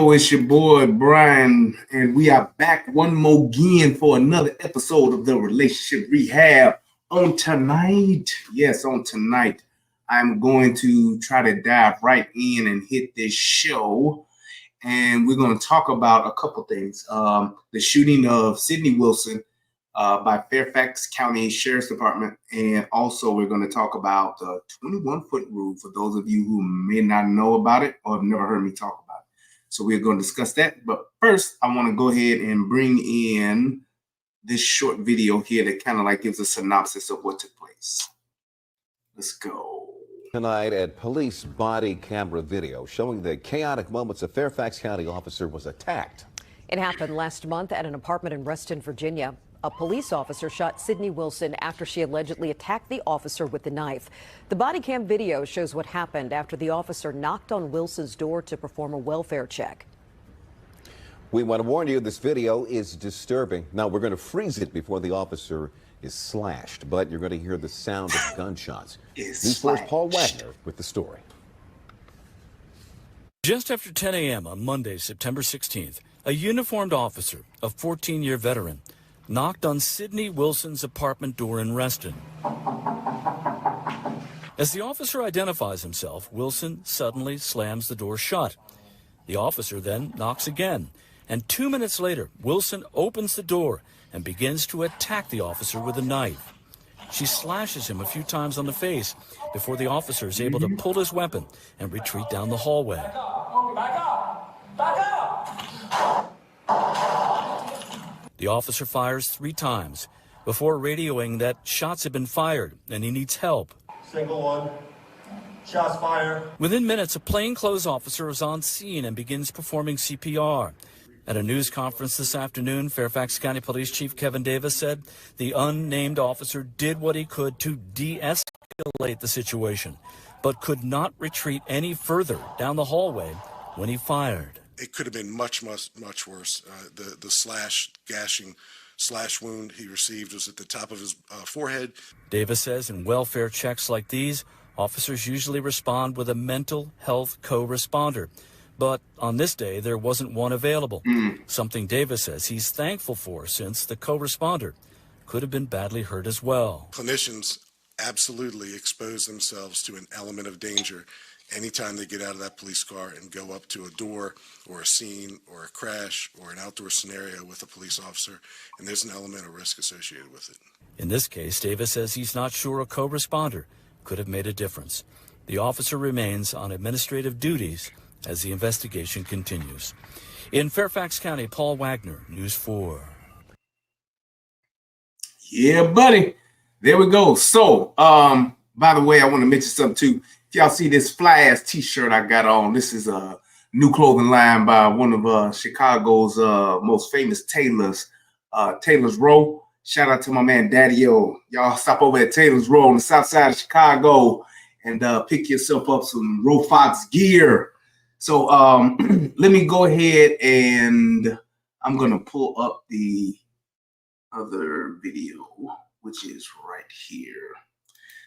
It's your boy Brian, and we are back one more again for another episode of the Relationship Rehab. On tonight, I'm going to try to dive right in and hit this show, and we're going to talk about a couple things. The shooting of Sidney Wilson by Fairfax County Sheriff's Department, and also we're going to talk about the 21-foot rule for those of you who may not know about it or have never heard me talk about it. So we're going to discuss that. But first, I want to go ahead and bring in this short video here that kind of like gives a synopsis of what took place. Let's go. Tonight at police body camera video showing the chaotic moments a Fairfax County officer was attacked. It happened last month at an apartment in Reston, Virginia. A police officer shot Sidney Wilson after she allegedly attacked the officer with a knife. The body cam video shows what happened after the officer knocked on Wilson's door to perform a welfare check. We want to warn you, this video is disturbing. Now, we're going to freeze it before the officer is slashed, but you're going to hear the sound of gunshots. News 4's Paul Wagner with the story. Just after 10 a.m. on Monday, September 16th, a uniformed officer, a 14-year veteran, knocked on Sidney Wilson's apartment door in Reston. As the officer identifies himself, Wilson suddenly slams the door shut. The officer then knocks again, and 2 minutes later, Wilson opens the door and begins to attack the officer with a knife. She slashes him a few times on the face before the officer is able to pull his weapon and retreat down the hallway. Back up! Back up! The officer fires 3 times before radioing that shots have been fired and he needs help. Single one. Shots fired. Within minutes, a plainclothes officer is on scene and begins performing CPR. At a news conference this afternoon, Fairfax County Police Chief Kevin Davis said the unnamed officer did what he could to de-escalate the situation, but could not retreat any further down the hallway when he fired. It could have been much worse. The gashing slash wound he received was at the top of his forehead. Davis says in welfare checks like these, officers usually respond with a mental health co-responder. But on this day, there wasn't one available, something Davis says he's thankful for since the co-responder could have been badly hurt as well. Clinicians absolutely expose themselves to an element of danger anytime they get out of that police car and go up to a door or a scene or a crash or an outdoor scenario with a police officer, and there's an element of risk associated with it. In this case, Davis says he's not sure a co-responder could have made a difference. The officer remains on administrative duties as the investigation continues. In Fairfax County, Paul Wagner, News 4. Yeah, buddy. There we go. So, by the way, I want to mention something too. If y'all see this fly-ass t-shirt I got on, this is a new clothing line by one of Chicago's most famous tailors, Taylor's Row. Shout out to my man Daddy-O. Y'all stop over at Taylor's Row on the south side of Chicago and pick yourself up some Row Fox gear. So let me go ahead and I'm going to pull up the other video, which is right here.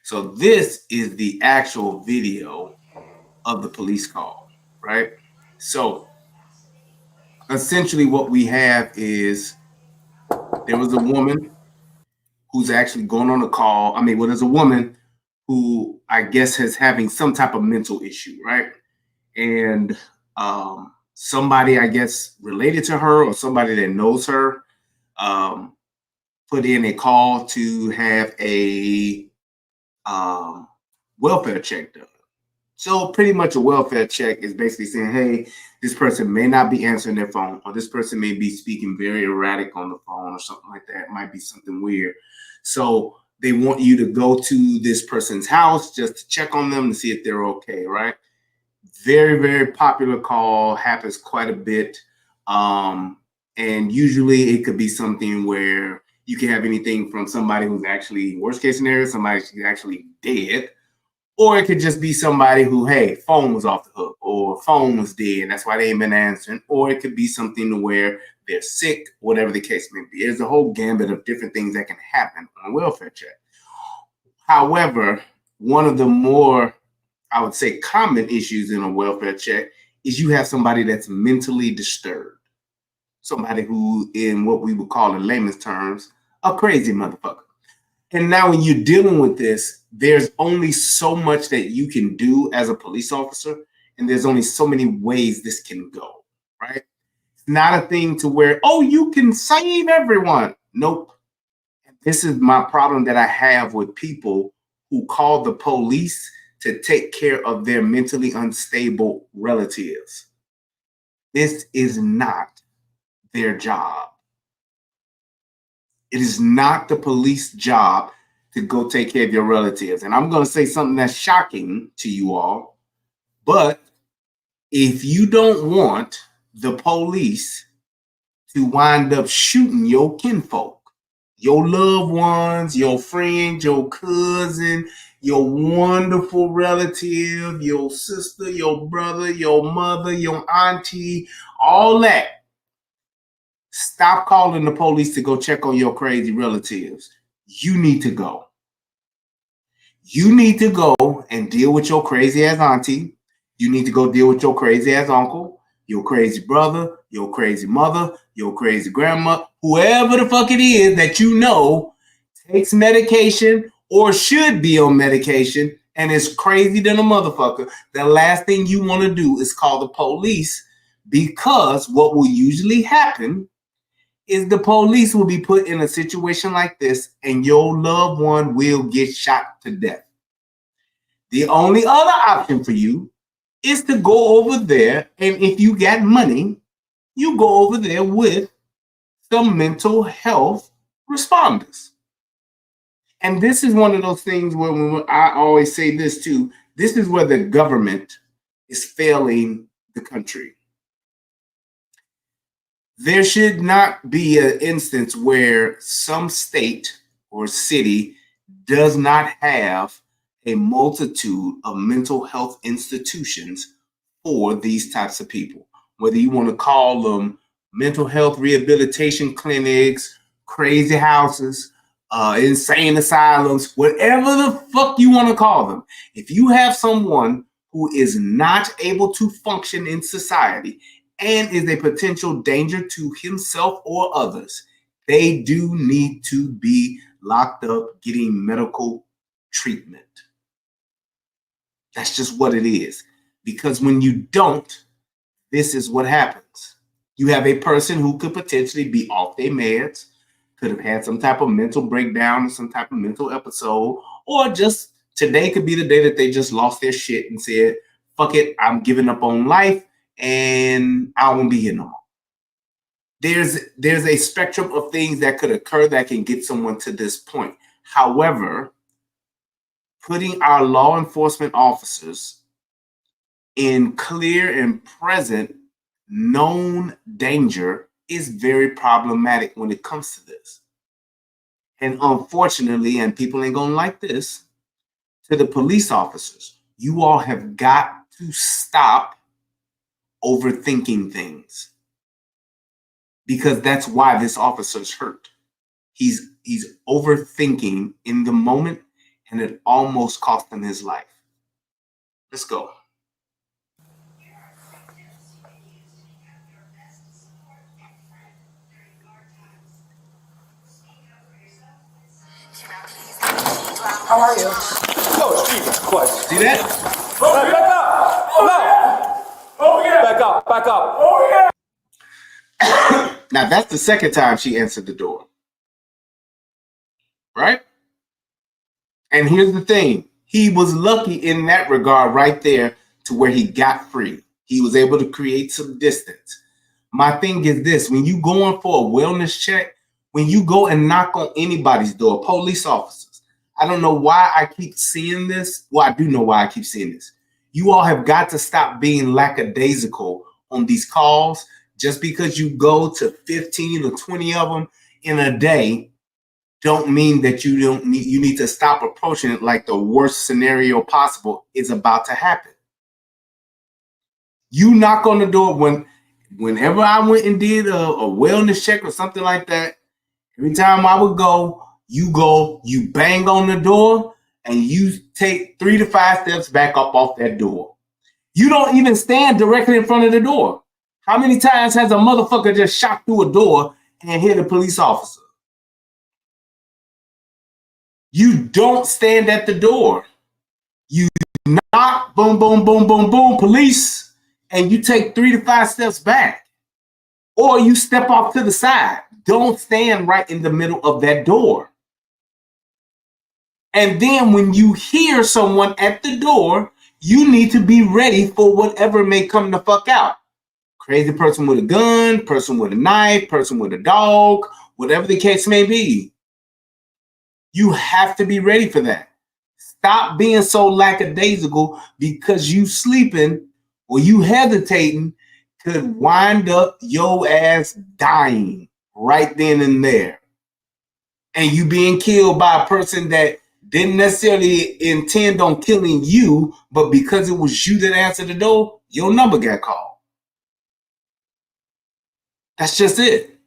So this is the actual video of the police call, right? So essentially what we have is there was a woman who's actually going on a call. There's a woman who I guess is having some type of mental issue, right? And somebody, I guess, related to her or somebody that knows her put in a call to have a welfare check done. So pretty much a welfare check is basically saying, hey, this person may not be answering their phone, or this person may be speaking very erratic on the phone or something like that. It might be something weird. So they want you to go to this person's house just to check on them to see if they're okay, right? Very, very popular call, happens quite a bit. And usually it could be something where you can have anything from somebody who's actually, worst case scenario, somebody who's actually dead, or it could just be somebody who, hey, phone was off the hook or phone was dead. That's why they ain't been answering. Or it could be something to where they're sick, whatever the case may be. There's a whole gambit of different things that can happen on a welfare check. However, one of the more, I would say, common issues in a welfare check is you have somebody that's mentally disturbed. Somebody who, in what we would call in layman's terms, a crazy motherfucker. And now when you're dealing with this, there's only so much that you can do as a police officer, and there's only so many ways this can go, right? It's not a thing to where, oh, you can save everyone. Nope. This is my problem that I have with people who call the police to take care of their mentally unstable relatives. This is not their job. It is not the police job to go take care of your relatives. And I'm going to say something that's shocking to you all, but if you don't want the police to wind up shooting your kinfolk, your loved ones, your friend, your cousin, your wonderful relative, your sister, your brother, your mother, your auntie, all that, stop calling the police to go check on your crazy relatives. You need to go. You need to go and deal with your crazy ass auntie. You need to go deal with your crazy ass uncle, your crazy brother, your crazy mother, your crazy grandma, whoever the fuck it is that you know takes medication or should be on medication and is crazy than a motherfucker. The last thing you want to do is call the police, because what will usually happen is the police will be put in a situation like this and your loved one will get shot to death. The only other option for you is to go over there, and if you got money, you go over there with some mental health responders. And this is one of those things where I always say this too, this is where the government is failing the country. There should not be an instance where some state or city does not have a multitude of mental health institutions for these types of people. Whether you want to call them mental health rehabilitation clinics, crazy houses, insane asylums, whatever the fuck you want to call them. If you have someone who is not able to function in society and is a potential danger to himself or others, they do need to be locked up getting medical treatment. That's just what it is. Because when you don't, this is what happens. You have a person who could potentially be off their meds, could have had some type of mental breakdown, some type of mental episode, or just today could be the day that they just lost their shit and said, fuck it, I'm giving up on life and I won't be here no more. There's a spectrum of things that could occur that can get someone to this point. However, putting our law enforcement officers in clear and present known danger is very problematic when it comes to this. And unfortunately, and people ain't gonna like this, to the police officers, you all have got to stop overthinking things, because that's why this officer's hurt. He's overthinking in the moment, and it almost cost him his life. Let's go. How are you? Oh, Jesus Christ. See that? Back up! No! Over here! Back up! Over here! Now, that's the second time she answered the door. Right? And here's the thing. He was lucky in that regard right there to where he got free. He was able to create some distance. My thing is this. When you going for a wellness check, when you go and knock on anybody's door, police officers, I don't know why I keep seeing this. Well, I do know why I keep seeing this. You all have got to stop being lackadaisical on these calls. Just because you go to 15 or 20 of them in a day don't mean that you need to stop approaching it like the worst scenario possible is about to happen. You knock on the door whenever I went and did a wellness check or something like that, every time I would go, you bang on the door, and you take 3 to 5 steps back up off that door. You don't even stand directly in front of the door. How many times has a motherfucker just shot through a door and hit a police officer? You don't stand at the door. You knock, boom, boom, boom, boom, boom, police, and you take 3 to 5 steps back. Or you step off to the side. Don't stand right in the middle of that door. And then when you hear someone at the door, you need to be ready for whatever may come the fuck out. Crazy person with a gun, person with a knife, person with a dog, whatever the case may be. You have to be ready for that. Stop being so lackadaisical because you sleeping or you hesitating could wind up your ass dying right then and there. And you being killed by a person that didn't necessarily intend on killing you, but because it was you that answered the door, your number got called. That's just it.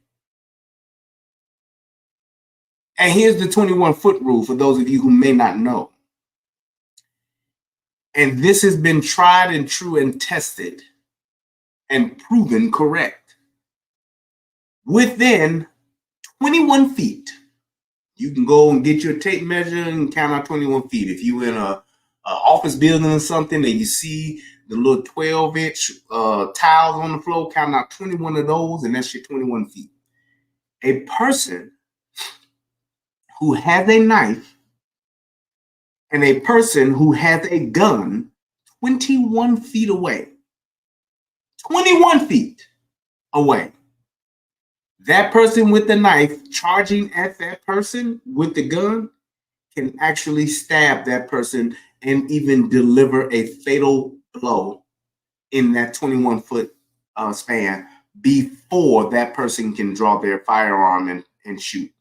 And here's the 21-foot rule for those of you who may not know. And this has been tried and true and tested and proven correct. Within 21 feet, you can go and get your tape measure and count out 21 feet. If you're in a office building or something and you see the little 12-inch tiles on the floor, count out 21 of those, and that's your 21 feet. A person who has a knife and a person who has a gun 21 feet away, 21 feet away, that person with the knife charging at that person with the gun can actually stab that person and even deliver a fatal blow in that 21-foot span before that person can draw their firearm and shoot.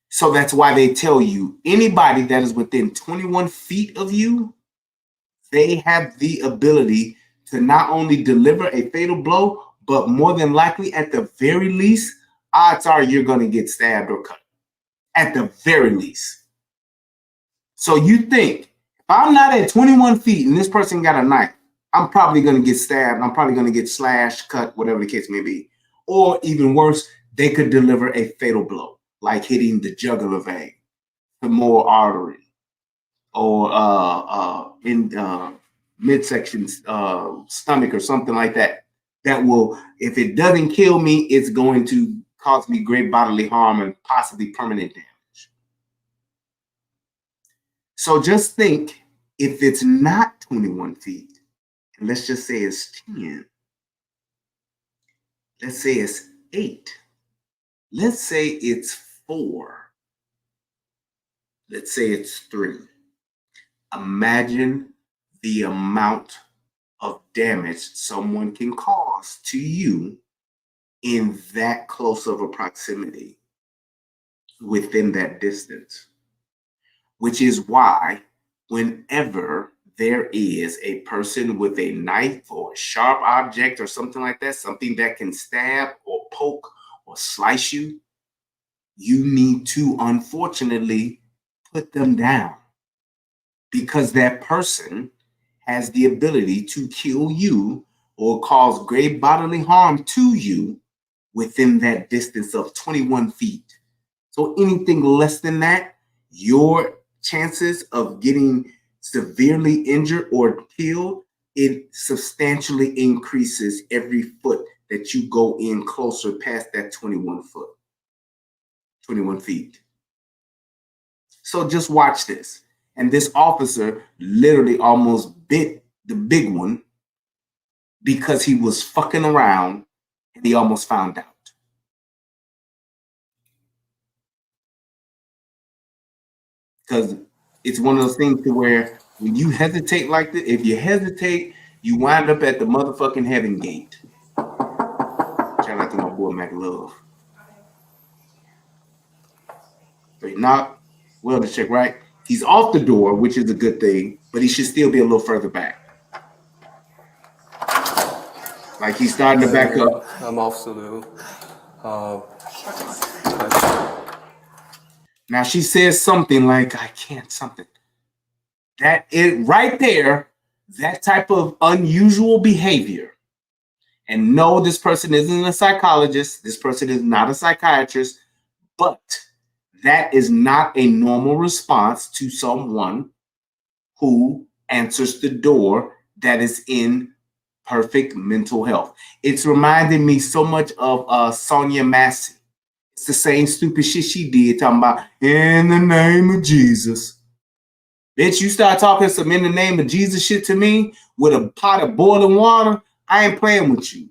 So that's why they tell you anybody that is within 21 feet of you, they have the ability to not only deliver a fatal blow, but more than likely, at the very least, odds are you're going to get stabbed or cut. At the very least. So you think, if I'm not at 21 feet and this person got a knife, I'm probably going to get stabbed. I'm probably going to get slashed, cut, whatever the case may be. Or even worse, they could deliver a fatal blow, like hitting the jugular vein, femoral artery, or in midsection stomach or something like that. That will, if it doesn't kill me, it's going to cause me great bodily harm and possibly permanent damage. So just think, if it's not 21 feet, and let's just say it's 10, let's say it's 8, let's say it's 4, let's say it's 3. Imagine the amount of damage someone can cause to you in that close of a proximity within that distance, which is why whenever there is a person with a knife or a sharp object or something like that, something that can stab or poke or slice you, you need to unfortunately put them down, because that person has the ability to kill you or cause great bodily harm to you within that distance of 21 feet. So anything less than that, your chances of getting severely injured or killed, it substantially increases every foot that you go in closer past that 21 feet. So just watch this. And this officer literally almost bit the big one because he was fucking around and he almost found out. Because it's one of those things to where when you hesitate like this, if you hesitate, you wind up at the motherfucking heaven gate. Shout out to my boy Mac Love. Straight knock, well to check right. He's off the door, which is a good thing, but he should still be a little further back. Like he's starting to back up. I'm off the Now she says something like, I can't something. That is right there, that type of unusual behavior. And no, this person isn't a psychologist. This person is not a psychiatrist, but that is not a normal response to someone who answers the door that is in perfect mental health. It's reminding me so much of Sonia Massey. It's the same stupid shit she did, talking about in the name of Jesus. Bitch, you start talking some in the name of Jesus shit to me with a pot of boiling water, I ain't playing with you.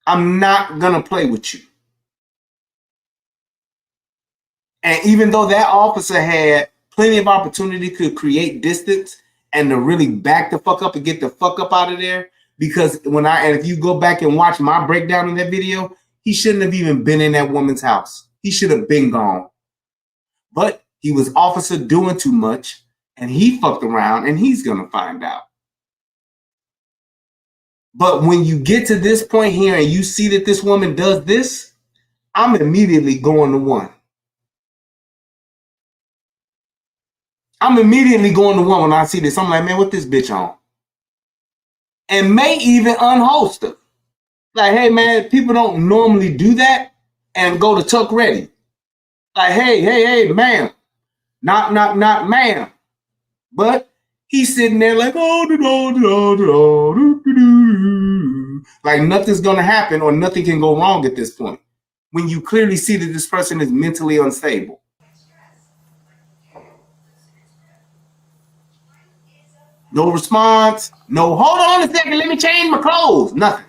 I'm not gonna play with you. And even though that officer had plenty of opportunity to create distance and to really back the fuck up and get the fuck up out of there, because if you go back and watch my breakdown in that video, he shouldn't have even been in that woman's house. He should have been gone. But he was officer doing too much, and he fucked around, and he's gonna find out. But when you get to this point here and you see that this woman does this, I'm immediately going to one. I'm immediately going to one when I see this. I'm like, man, what this bitch on? And may even unhost her. Like, hey, man, people don't normally do that and go to tuck ready. Like, hey, ma'am. Not ma'am. But he's sitting there like, like nothing's going to happen or nothing can go wrong at this point. When you clearly see that this person is mentally unstable. No response. No, hold on a second. Let me change my clothes. Nothing.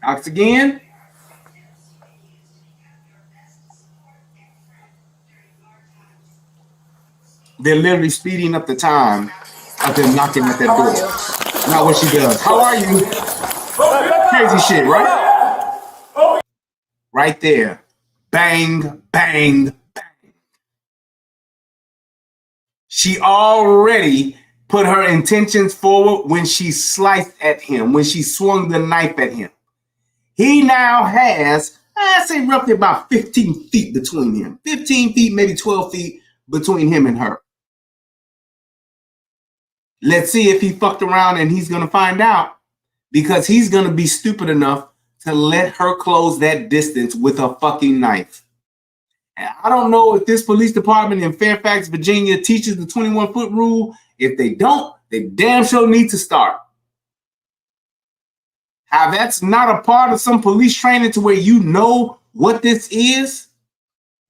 Knocks again. They're literally speeding up the time of them knocking at that door. Not what she does. How are you? Crazy shit, right? Right there. Bang, bang, bang. She already put her intentions forward when she sliced at him, when she swung the knife at him. He now has, I'd say roughly about 15 feet between him. 15 feet, maybe 12 feet between him and her. Let's see if he fucked around and he's going to find out, because he's going to be stupid enough to let her close that distance with a fucking knife. And I don't know if this police department in Fairfax, Virginia teaches the 21-foot rule. If they don't, they damn sure need to start. How that's not a part of some police training to where you know what this is.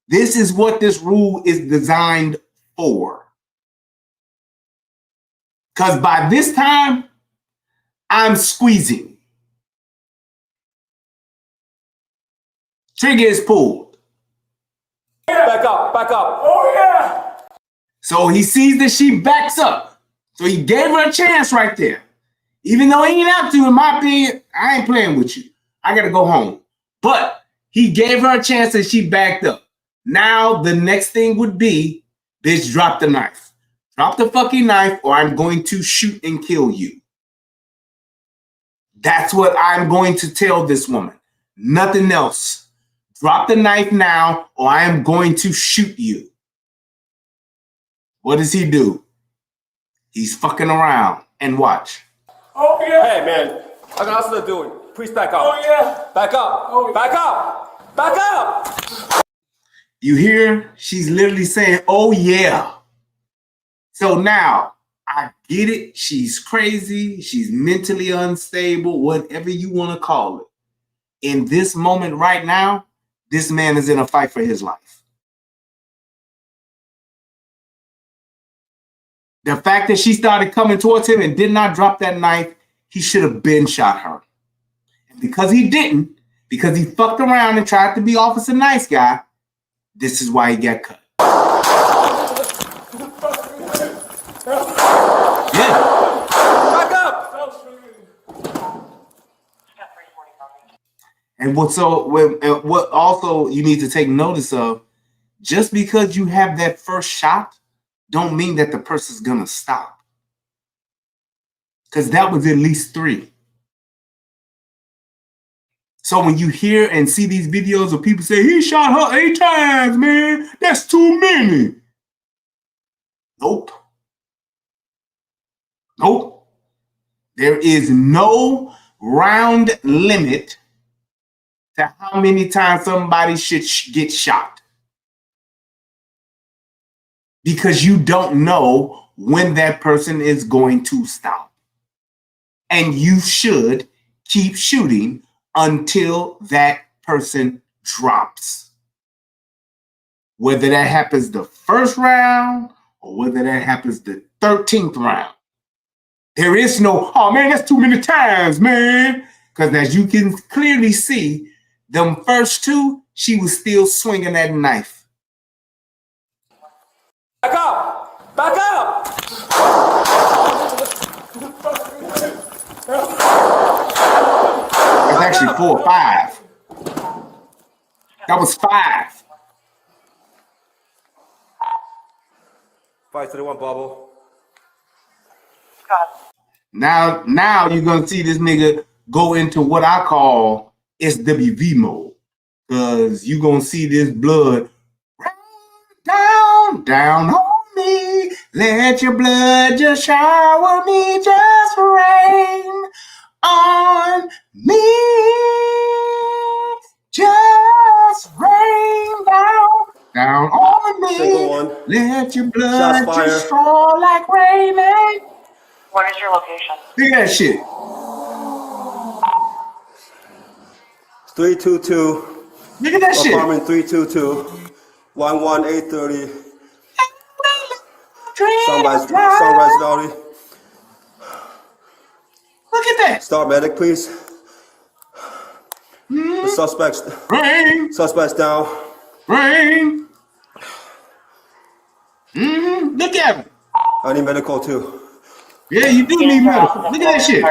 This is what this rule is designed for. Because by this time, I'm squeezing. Trigger is pulled. Back up, back up. Oh, yeah. So he sees that she backs up. So he gave her a chance right there. Even though he ain't have to, in my opinion, I ain't playing with you. I got to go home. But he gave her a chance and she backed up. Now the next thing would be, bitch, drop the knife. Drop the fucking knife or I'm going to shoot and kill you. That's what I'm going to tell this woman. Nothing else. Drop the knife now or I am going to shoot you. What does he do? He's fucking around. And watch. Oh, yeah. Hey, man. I can also do it. Please back up. Oh, yeah. Back up. Oh, yeah. Back up. Back up. You hear? She's literally saying, oh, yeah. So now, I get it. She's crazy. She's mentally unstable, whatever you want to call it. In this moment right now, this man is in a fight for his life. The fact that she started coming towards him and did not drop that knife, he should have been shot her. And because he didn't, because he fucked around and tried to be Officer Nice Guy, this is why he got cut. Yeah. Back up. And what also you need to take notice of, just because you have that first shot, don't mean that the person's gonna stop. Because that was at least 3. So when you hear and see these videos of people say, he shot her 8 times, man, that's too many. Nope. Nope. There is no round limit to how many times somebody should get shot. Because you don't know when that person is going to stop. And you should keep shooting until that person drops. Whether that happens the first round or whether that happens the 13th round. There is no, oh man, that's too many times, man. Because as you can clearly see, them first two, she was still swinging that knife. Back up! Back up! It's actually 4 or 5. That was 5. 531 bubble. Now you're gonna see this nigga go into what I call SWV mode. Cause you're gonna see this blood rain down on me. Let your blood just shower me, just rain on me. Just rain down on me. Let your blood just fall like rain. What is your location? Look at that shit. 322. Look at that shit. Apartment 322. 11830. Sunrise Valley. Look at that. Start medic, please. The suspect's down. Rain. Look at him. I need medical too. Yeah, you do need medical. Look at that shit.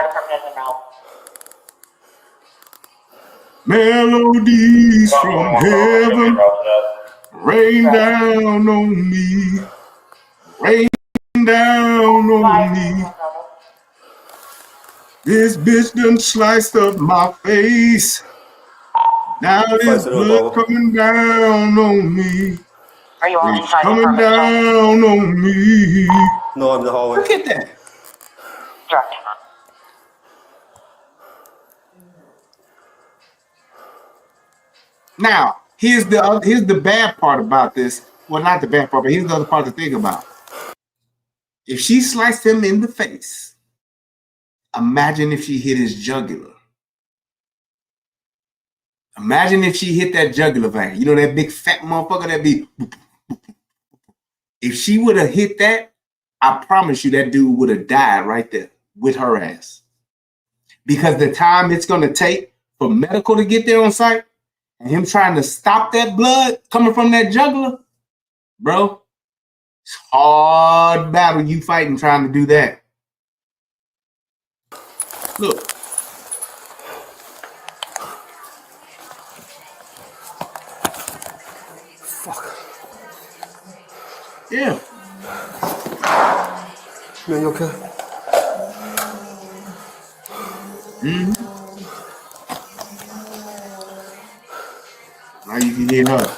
Melodies from heaven rain down on me. Rain down on me. This bitch done sliced up my face. Now there's blood coming down on me. Are you on It's coming down on me. No, I'm in the hallway. Look at that. Direct. Now, here's the bad part about this. Well, not the bad part, but here's the other part to think about. If she sliced him in the face, imagine if she hit his jugular. Imagine if she hit that jugular vein. You know that big fat motherfucker that be. If she would have hit that, I promise you that dude would have died right there with her ass. Because the time it's going to take for medical to get there on site and him trying to stop that blood coming from that jugular, bro, it's hard battle you fighting trying to do that. Look. Fuck. Yeah. Man, you okay? Now you can hear her.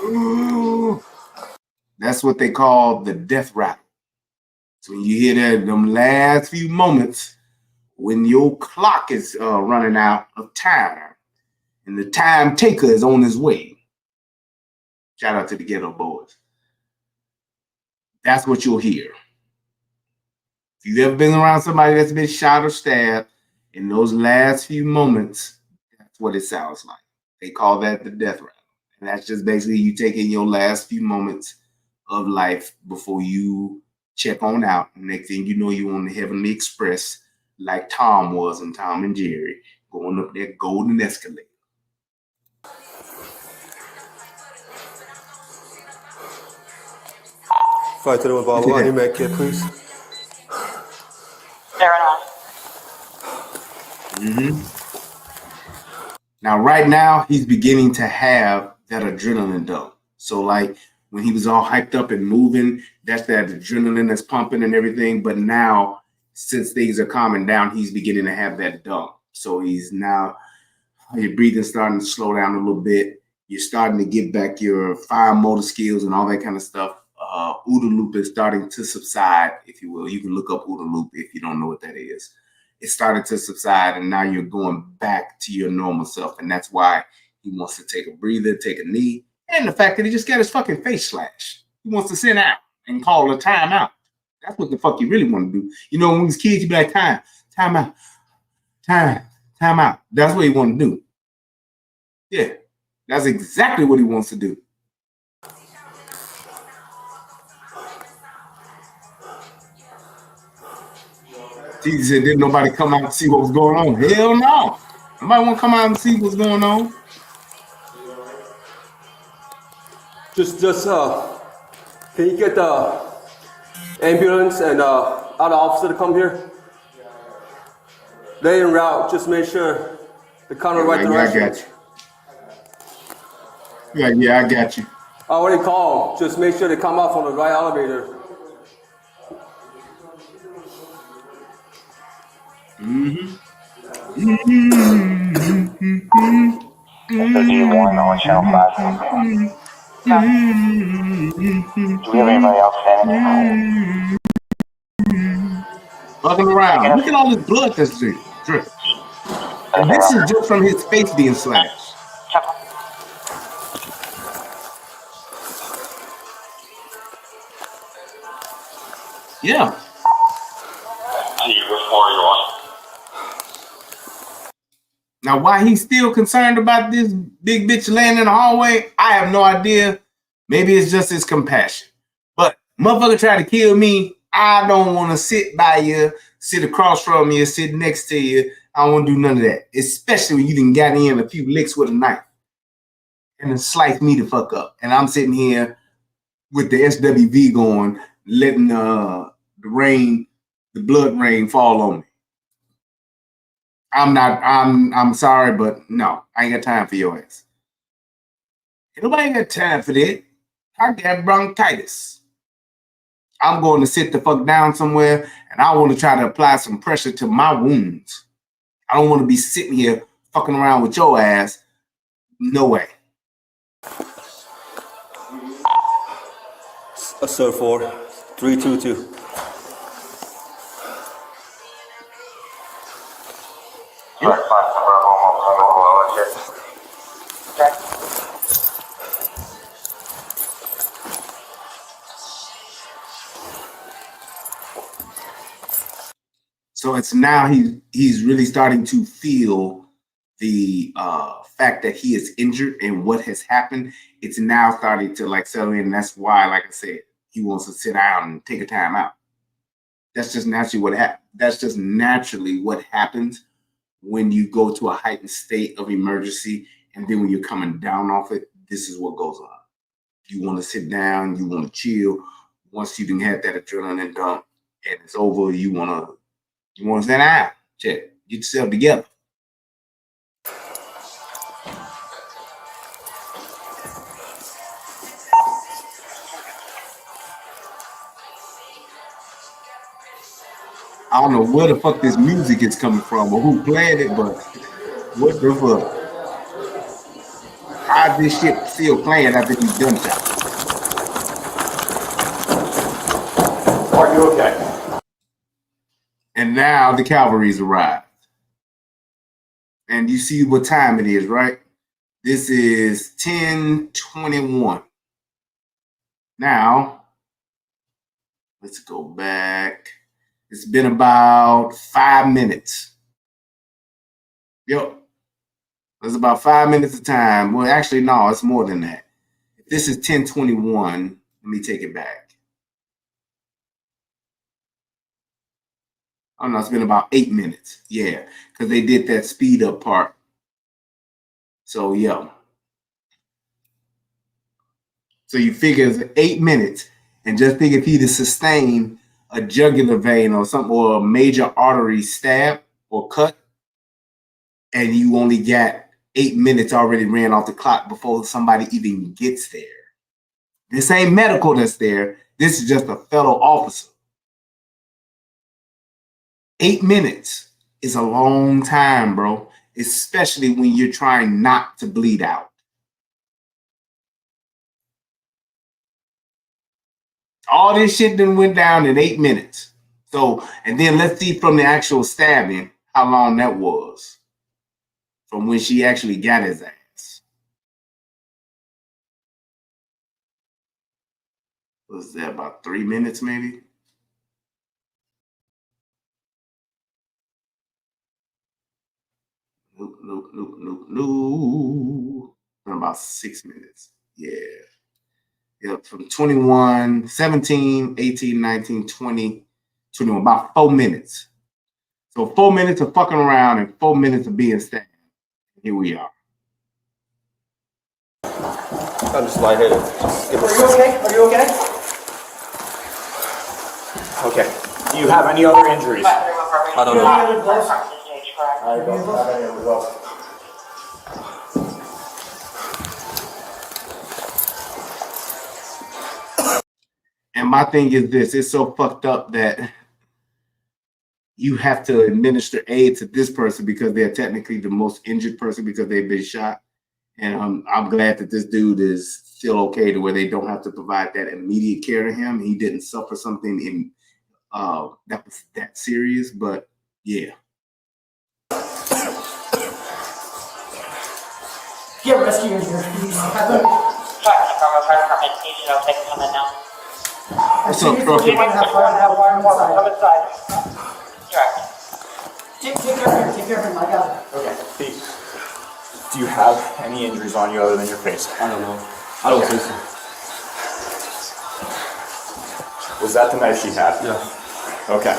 Ooh. That's what they call the death rattle. So when you hear that, them last few moments, when your clock is running out of time and the time taker is on his way. Shout out to the Ghetto Boys. That's what you'll hear. If you've ever been around somebody that's been shot or stabbed, in those last few moments, that's what it sounds like. They call that the death rattle. And that's just basically you taking your last few moments of life before you check on out. Next thing you know, you're on the Heavenly Express like Tom was in Tom and Jerry, going up that golden escalator. Fight to the ball. I need med kit, please. There enough. Now, right now, he's beginning to have that adrenaline dump. So, like, when he was all hyped up and moving, that's that adrenaline that's pumping and everything. But now, since things are calming down, he's beginning to have that dump. So he's now, your breathing starting to slow down a little bit. You're starting to get back your fine motor skills and all that kind of stuff. OODA loop is starting to subside, if you will. You can look up OODA loop if you don't know what that is. It started to subside, and now you're going back to your normal self, and that's why he wants to take a breather, take a knee, and the fact that he just got his fucking face slashed. He wants to sit out and call a timeout. That's what the fuck you really want to do. You know, when he was kids, you'd be like, time out, time out. That's what he want to do. Yeah, that's exactly what he wants to do. He said, didn't nobody come out and see what was going on? Hell no. Nobody want to come out and see what's going on. Just, can you get the ambulance and other officer to come here? They en route. Just make sure they come in the right direction. I got you. Yeah, I got you. I already called. Just make sure they come up on the right elevator. D1 on channel 5. Do we have anybody else standing? Fucking around. Look at all this blood that's dripping. And this is just from his face being slashed. Yeah. Now, why he's still concerned about this big bitch laying in the hallway, I have no idea. Maybe it's just his compassion. But motherfucker try to kill me, I don't want to sit by you, sit across from you, sit next to you. I don't want to do none of that. Especially when you done got in a few licks with a knife and then slice me the fuck up. And I'm sitting here with the SWV going, letting the blood rain fall on me. I'm sorry, but no, I ain't got time for your ass. Nobody got time for that. I got bronchitis. I'm going to sit the fuck down somewhere, and I want to try to apply some pressure to my wounds. I don't want to be sitting here fucking around with your ass. No way. Sir 4, 322. So it's now he's really starting to feel the fact that he is injured and what has happened. It's now starting to like settle in. And that's why, like I said, he wants to sit down and take a time out. That's just naturally what happens. That's just naturally what happens when you go to a heightened state of emergency, and then when you're coming down off it, this is what goes on. You want to sit down, you want to chill. Once you done had that adrenaline dump and it's over, you want to stand out. Check, get yourself together. I don't know where the fuck this music is coming from or who playing it, but what the fuck? How's this shit still playing after he's done shot? Are you okay? And now the cavalry's arrived. And you see what time it is, right? This is 10:21. Now, let's go back. It's been about 5 minutes. Yep. It's about 5 minutes of time. Well, actually, no, it's more than that. If this is 10:21, let me take it back. I don't know, it's been about 8 minutes. Yeah, because they did that speed up part. So, yeah. So you figure it's 8 minutes, and just think if he'd have sustained a jugular vein or something, or a major artery stab or cut, and you only got 8 minutes already ran off the clock before somebody even gets there. This ain't medical that's there. This is just a fellow officer. 8 minutes is a long time, bro, especially when you're trying not to bleed out. All this shit then went down in 8 minutes. So, and then let's see from the actual stabbing how long that was from when she actually got his ass. Was that about 3 minutes maybe? Nope. About 6 minutes. Yeah. Yep, from 21, 17, 18, 19, 20, 21, about 4 minutes. So 4 minutes of fucking around and 4 minutes of being stabbed. Here we are. I'm just lightheaded. Are you okay? Are you okay? Okay. Do you have any other injuries? I don't know. I don't have any other blows. And my thing is this, it's so fucked up that you have to administer aid to this person because they're technically the most injured person because they've been shot. And I'm glad that this dude is still okay to where they don't have to provide that immediate care to him. He didn't suffer something in that was that serious, but yeah. Get rescuers here. What's up, Crooked? Come inside. Take care of him. I got it. Okay. Peace. Do you have any injuries on you other than your face? I don't know. I don't think so. Was that the knife she had? Yeah. Okay.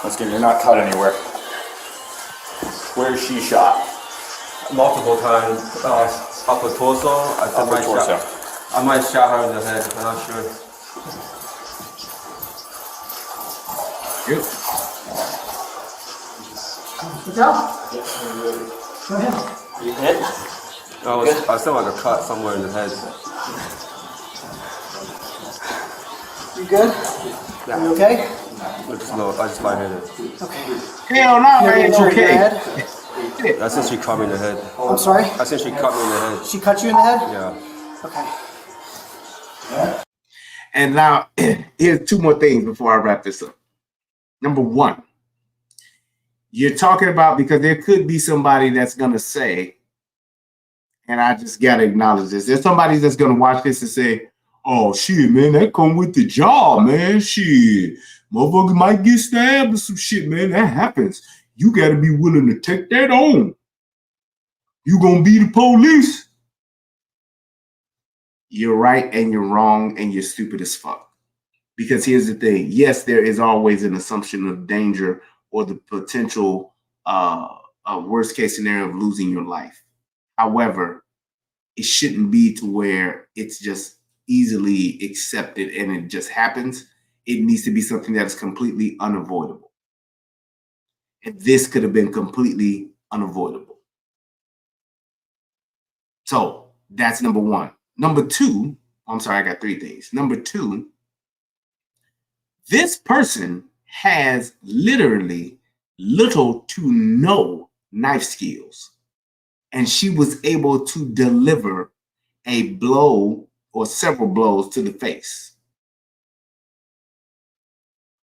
Once again, you're not cut anywhere. Where is she shot? Multiple times. Upper torso. Upper torso. I might shot her in the head. I'm not sure. Yep. Good job. Go ahead. You hit? I still like a cut somewhere in the head. You good? Yeah. You okay? I just lightheaded. Okay. Hell no, You have man. injury in your Okay. head? That's since she cut me in the head. I'm sorry? I said she cut me in the head. She cut you in the head? Yeah. Okay. And now, here's two more things before I wrap this up. Number one, you're talking about, because there could be somebody that's going to say, and I just got to acknowledge this. There's somebody that's going to watch this and say, oh, shit, man, that come with the job, man. Shit. Motherfucker might get stabbed or some shit, man. That happens. You got to be willing to take that on. You going to be the police. You're right and you're wrong and you're stupid as fuck. Because here's the thing. Yes, there is always an assumption of danger or the potential worst case scenario of losing your life. However, it shouldn't be to where it's just easily accepted and it just happens. It needs to be something that is completely unavoidable. And this could have been completely unavoidable. So that's number one. Number two, I'm sorry, I got three things. Number two, this person has literally little to no knife skills. And she was able to deliver a blow or several blows to the face.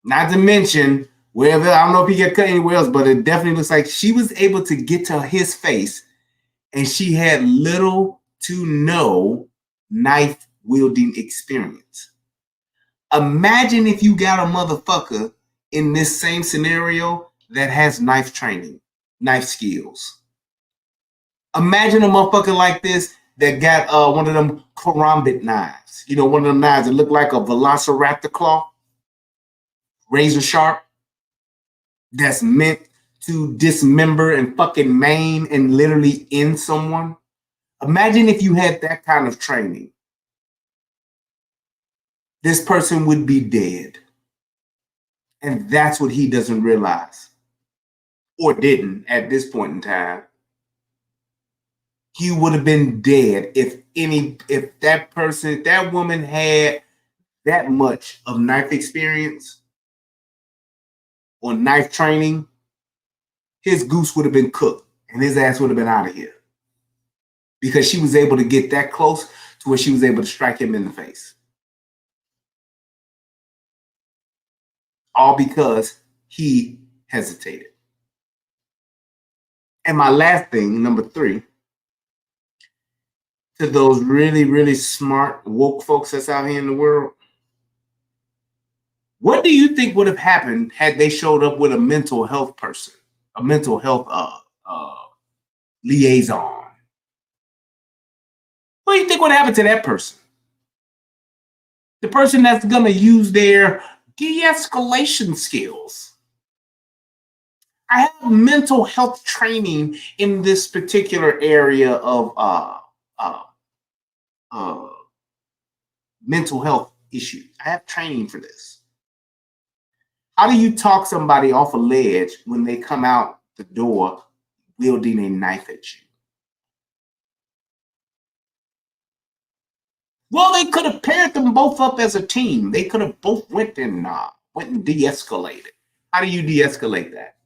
Not to mention, wherever, I don't know if he got cut anywhere else, but it definitely looks like she was able to get to his face and she had little to no knife wielding experience. Imagine if you got a motherfucker in this same scenario that has knife training, knife skills. Imagine a motherfucker like this that got one of them karambit knives. You know, one of them knives that look like a velociraptor claw, razor sharp, that's meant to dismember and fucking maim and literally end someone. Imagine if you had that kind of training. This person would be dead. And that's what he doesn't realize. Or didn't at this point in time. He would have been dead if that woman had that much of knife experience or knife training, his goose would have been cooked and his ass would have been out of here. Because she was able to get that close to where she was able to strike him in the face. All because he hesitated. And my last thing, number 3, to those really, really smart, woke folks that's out here in the world, what do you think would have happened had they showed up with a mental health person, a mental health liaison? What do you think would happen to that person? The person that's going to use their de-escalation skills. I have mental health training in this particular area of mental health issues. I have training for this. How do you talk somebody off a ledge when they come out the door wielding a knife at you? Well, they could have paired them both up as a team. They could have both went and de-escalated. How do you de-escalate that?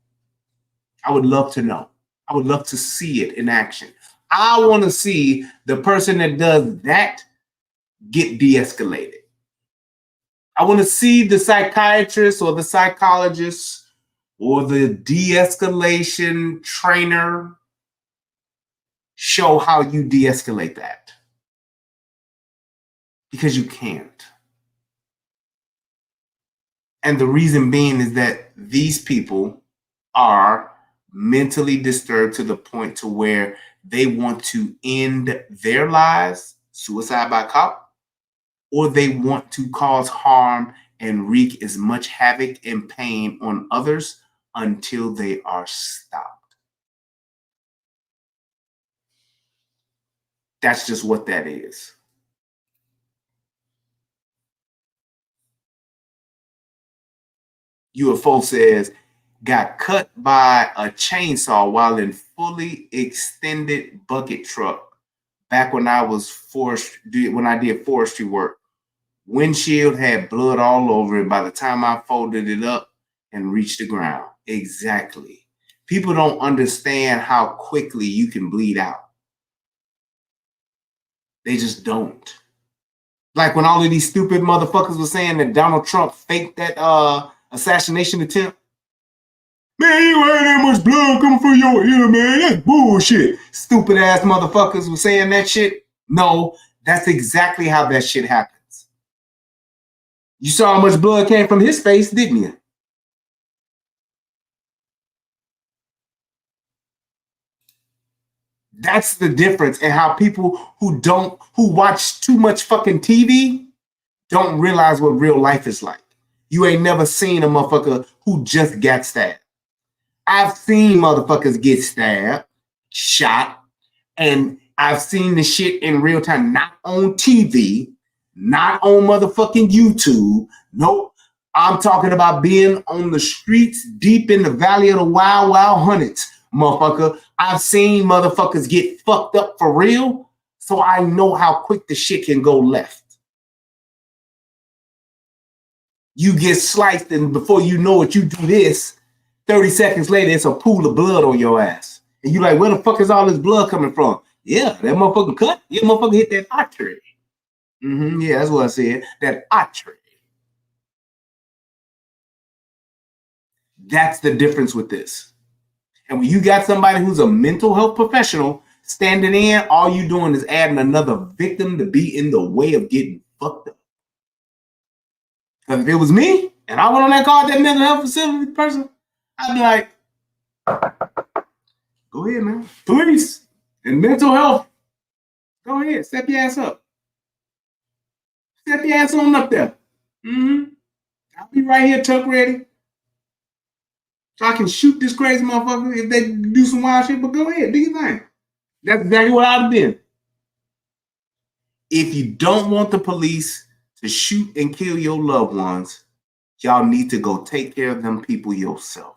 I would love to know. I would love to see it in action. I want to see the person that does that get de-escalated. I want to see the psychiatrist or the psychologist or the de-escalation trainer show how you de-escalate that. Because you can't. And the reason being is that these people are mentally disturbed to the point to where they want to end their lives, suicide by cop, or they want to cause harm and wreak as much havoc and pain on others until they are stopped. That's just what that is. UFO says, got cut by a chainsaw while in fully extended bucket truck back when I did forestry work. Windshield had blood all over it by the time I folded it up and reached the ground. Exactly. People don't understand how quickly you can bleed out. They just don't. Like when all of these stupid motherfuckers were saying that Donald Trump faked that assassination attempt. Man, you ain't that much blood coming from your ear, man. That's bullshit. Stupid ass motherfuckers were saying that shit. No, that's exactly how that shit happens. You saw how much blood came from his face, didn't you? That's the difference in how people who watch too much fucking TV don't realize what real life is like. You ain't never seen a motherfucker who just got stabbed. I've seen motherfuckers get stabbed, shot, and I've seen the shit in real time, not on TV, not on motherfucking YouTube. Nope. I'm talking about being on the streets deep in the valley of the Wild Wild Hundreds, motherfucker. I've seen motherfuckers get fucked up for real, so I know how quick the shit can go left. You get sliced, and before you know it, you do this. 30 seconds later, it's a pool of blood on your ass. And you're like, where the fuck is all this blood coming from? Yeah, that motherfucker cut. Yeah, motherfucker hit that artery. Yeah, that's what I said. That artery. That's the difference with this. And when you got somebody who's a mental health professional standing in, all you doing is adding another victim to be in the way of getting fucked up. Because if it was me, and I went on that call with that mental health facility person, I'd be like, go ahead, man. Police and mental health. Go ahead. Step your ass up. Step your ass on up there. I'll be right here, tuck ready. So I can shoot this crazy motherfucker if they do some wild shit, but go ahead, do your thing. That's exactly what I'd have been. If you don't want the police to shoot and kill your loved ones, y'all need to go take care of them people yourself.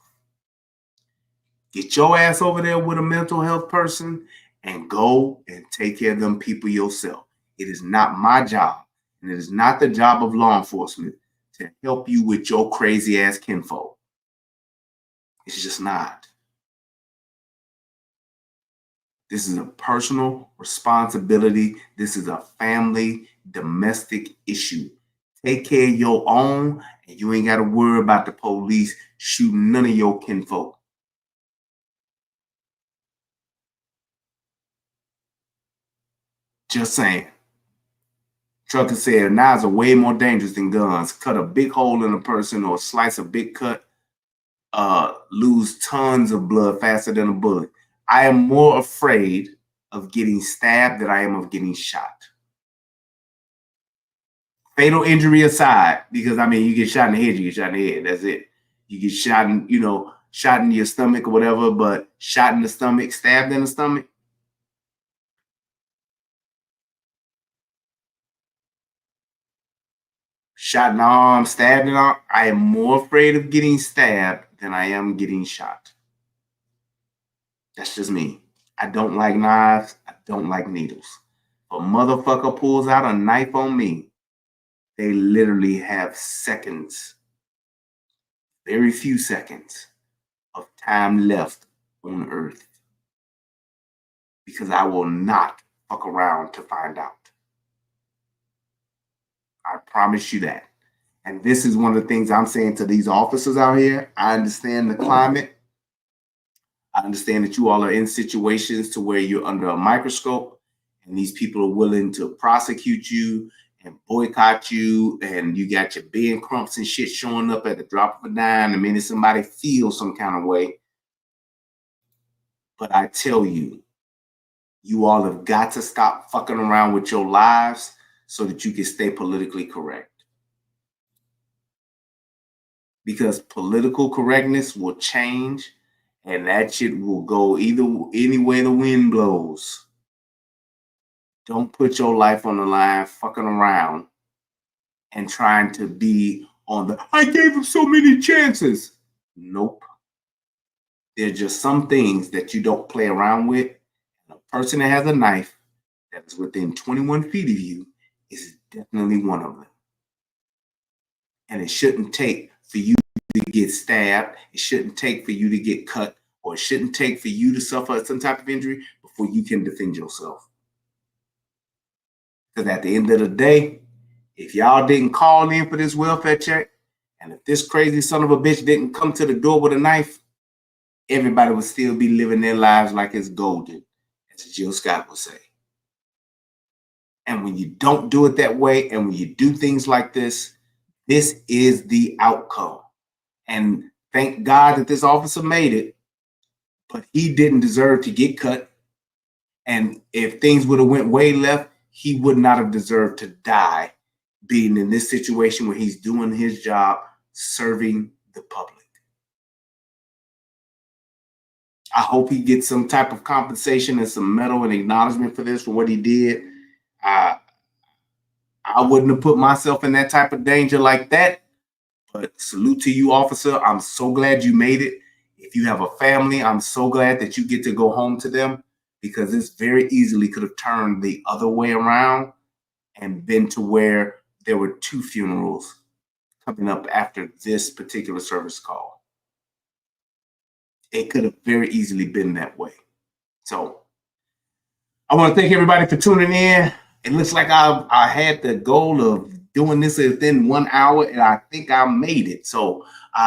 Get your ass over there with a mental health person and go and take care of them people yourself. It is not my job, and it is not the job of law enforcement to help you with your crazy ass kinfolk. It's just not. This is a personal responsibility. This is a family domestic issue. Take care of your own, and you ain't got to worry about the police shooting none of your kinfolk. Just saying. Trucker said knives are way more dangerous than guns. Cut a big hole in a person or slice a big cut, lose tons of blood faster than a bullet. I am more afraid of getting stabbed than I am of getting shot. Fatal injury aside, because I mean, you get shot in the head, you get shot in the head. That's it. You get shot in, shot in your stomach or whatever, but shot in the stomach, stabbed in the stomach. Shot in the arm, stabbed in the arm. I am more afraid of getting stabbed than I am getting shot. That's just me. I don't like knives. I don't like needles. If a motherfucker pulls out a knife on me, they literally have seconds, very few seconds of time left on earth, because I will not fuck around to find out. I promise you that. And this is one of the things I'm saying to these officers out here. I understand the climate. I understand that you all are in situations to where you're under a microscope and these people are willing to prosecute you and boycott you, and you got your Ben Crumps and shit showing up at the drop of a dime the minute somebody feels some kind of way. But I tell you, you all have got to stop fucking around with your lives so that you can stay politically correct. Because political correctness will change, and that shit will go any way the wind blows. Don't put your life on the line fucking around and trying to be on the, I gave him so many chances. Nope. There's just some things that you don't play around with. A person that has a knife that is within 21 feet of you is definitely one of them. And it shouldn't take for you to get stabbed. It shouldn't take for you to get cut, or it shouldn't take for you to suffer some type of injury before you can defend yourself. Because at the end of the day, if y'all didn't call in for this welfare check, and if this crazy son of a bitch didn't come to the door with a knife, everybody would still be living their lives like it's golden, as Jill Scott would say. And when you don't do it that way, and when you do things like this is the outcome. And thank God that this officer made it, but he didn't deserve to get cut. And if things would have went way left, he would not have deserved to die being in this situation where he's doing his job, serving the public. I hope he gets some type of compensation and some medal and acknowledgement for this, for what he did. I wouldn't have put myself in that type of danger like that. But salute to you, officer. I'm so glad you made it. If you have a family, I'm so glad that you get to go home to them, because this very easily could have turned the other way around and been to where there were 2 funerals coming up after this particular service call. It could have very easily been that way. So I want to thank everybody for tuning in. It looks like I had the goal of doing this within 1 hour, and I think I made it. So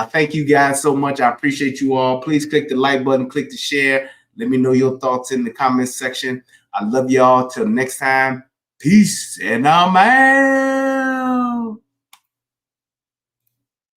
thank you guys so much. I appreciate you all. Please click the like button, click the share. Let me know your thoughts in the comments section. I love y'all. Till next time. Peace and amen.